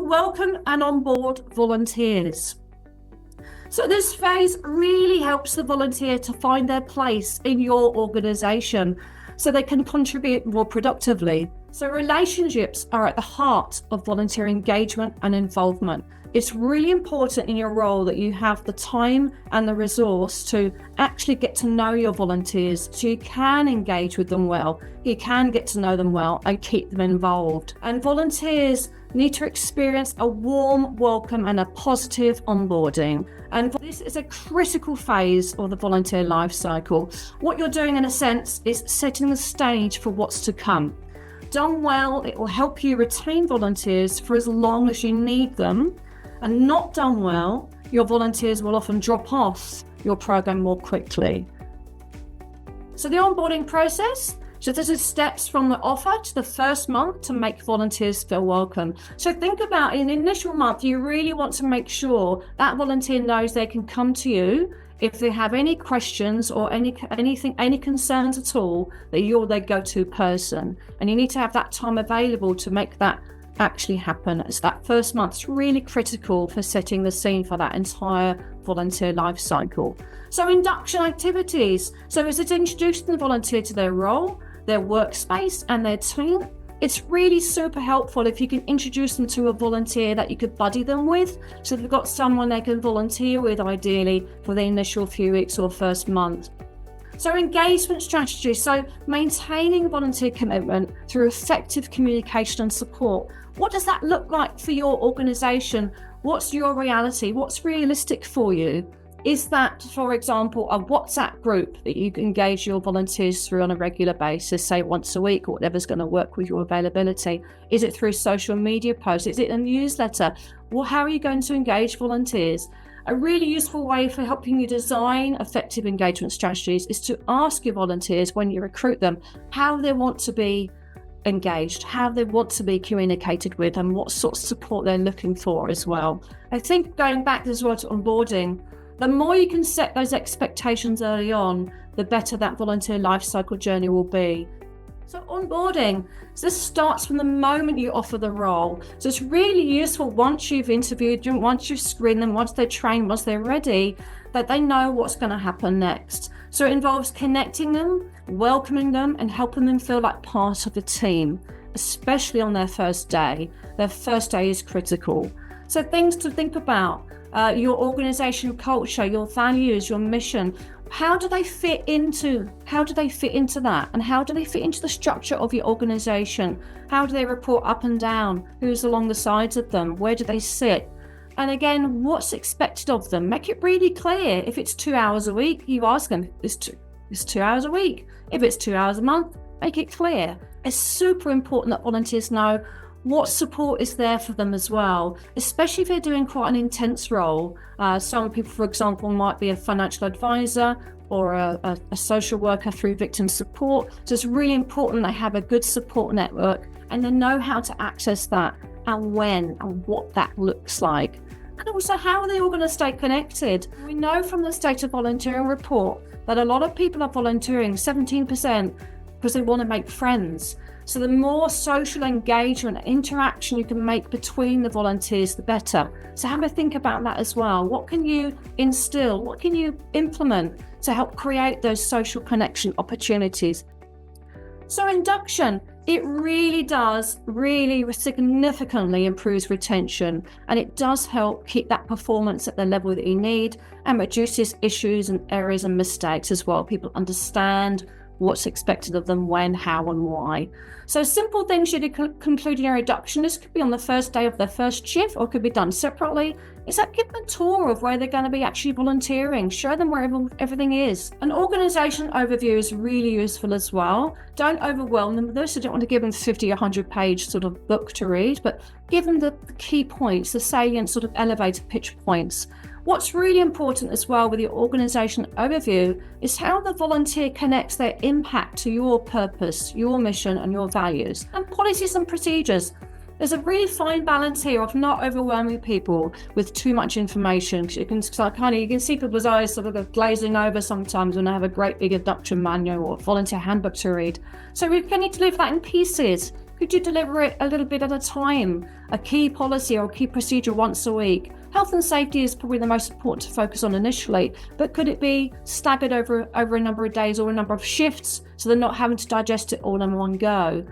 welcome and onboard volunteers. So this phase really helps the volunteer to find their place in your organisation so they can contribute more productively. So relationships are at the heart of volunteer engagement and involvement. It's really important in your role that you have the time and the resource to actually get to know your volunteers so you can engage with them well, you can get to know them well and keep them involved. And volunteers need to experience a warm welcome and a positive onboarding. And this is a critical phase of the volunteer life cycle. What you're doing in a sense is setting the stage for what's to come. Done well, it will help you retain volunteers for as long as you need them. And not done well, your volunteers will often drop off your program more quickly. So the onboarding process, so this is steps from the offer to the first month to make volunteers feel welcome. So think about in the initial month, you really want to make sure that volunteer knows they can come to you if they have any questions or any concerns at all, that you're their go-to person. And you need to have that time available to make that actually happen. As that first month is really critical for setting the scene for that entire volunteer life cycle. So induction activities. So is it introducing the volunteer to their role, their workspace and their team? It's really super helpful if you can introduce them to a volunteer that you could buddy them with. So they've got someone they can volunteer with ideally for the initial few weeks or first month. So engagement strategy, so maintaining volunteer commitment through effective communication and support. What does that look like for your organisation? What's your reality? What's realistic for you? Is that, for example, a WhatsApp group that you can engage your volunteers through on a regular basis, say once a week or whatever's going to work with your availability? Is it through social media posts? Is it a newsletter? Well, how are you going to engage volunteers? A really useful way for helping you design effective engagement strategies is to ask your volunteers when you recruit them how they want to be engaged, how they want to be communicated with, and what sort of support they're looking for as well. I think going back as well to onboarding, the more you can set those expectations early on, the better that volunteer life cycle journey will be. So onboarding, so this starts from the moment you offer the role. So it's really useful once you've interviewed them, once you've screened them, once they're trained, once they're ready, that they know what's going to happen next. So it involves connecting them, welcoming them and helping them feel like part of the team, especially on their first day. Their first day is critical. So things to think about, your organisation culture, your values, your mission. How do they fit into that? And how do they fit into the structure of your organisation? How do they report up and down? Who's along the sides of them? Where do they sit? And again, what's expected of them? Make it really clear. If it's 2 hours a week, you ask them, it's 2 hours a week. If it's 2 hours a month, make it clear. It's super important that volunteers know what support is there for them as well, especially if they're doing quite an intense role. Some people, for example, might be a financial advisor or a social worker through victim support. So it's really important they have a good support network and they know how to access that and when and what that looks like. And also, how are they all going to stay connected? We know from the State of Volunteering report that a lot of people are volunteering, 17%, because they want to make friends. So the more social engagement and interaction you can make between the volunteers, the better. So have a think about that as well. What can you instill? What can you implement to help create those social connection opportunities? So induction, it really significantly improves retention, and it does help keep that performance at the level that you need and reduces issues and errors and mistakes as well. People understand what's expected of them, when, how and why. So simple things you conclude in your induction. This could be on the first day of their first shift or could be done separately. Is that give them a tour of where they're going to be actually volunteering, show them where everything is. An organisation overview is really useful as well. Don't overwhelm them with this. I don't want to give them 50 or 100 page sort of book to read, but give them the key points, the salient sort of elevator pitch points. What's really important as well with your organisation overview is how the volunteer connects their impact to your purpose, your mission and your values. And policies and procedures. There's a really fine balance here of not overwhelming people with too much information. You can see people's eyes sort of glazing over sometimes when they have a great big induction manual or volunteer handbook to read. So we need to leave that in pieces. Could you deliver it a little bit at a time? A key policy or a key procedure once a week? Health and safety is probably the most important to focus on initially, but could it be staggered over a number of days or a number of shifts so they're not having to digest it all in one go?